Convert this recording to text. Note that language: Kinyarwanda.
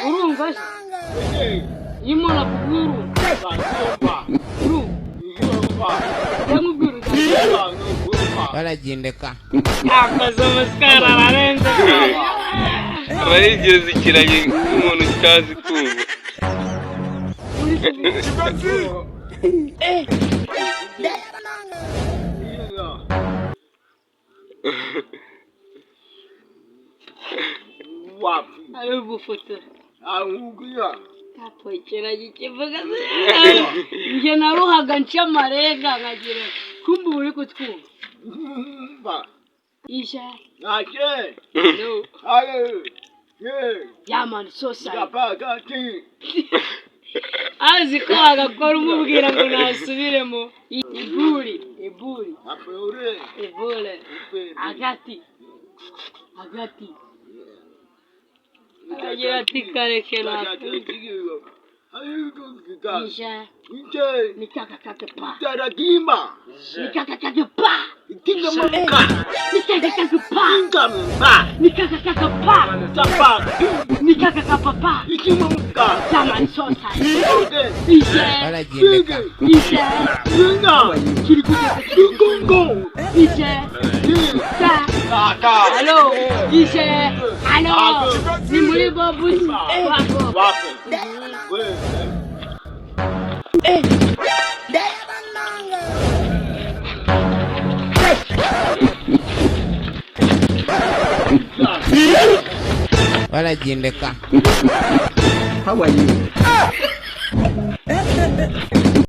urumva imana kuguru baragendeka akaza maskara ararenze abayigeze ikiragi nk'umuntu utazi kumva ari gufotora hapo ikiragi kivuga njye naruhaga nca amarega nkagira kumbe uri kutwumva isha yamani sosai azi ko agakora umubwira ngo nasubiremo iburi agati agira ati karekera isha nikakakakepa nikakakakepa nikakakapapa jamani sosa isha halo isha halo ni muri bobusi wako baragendeka How are you?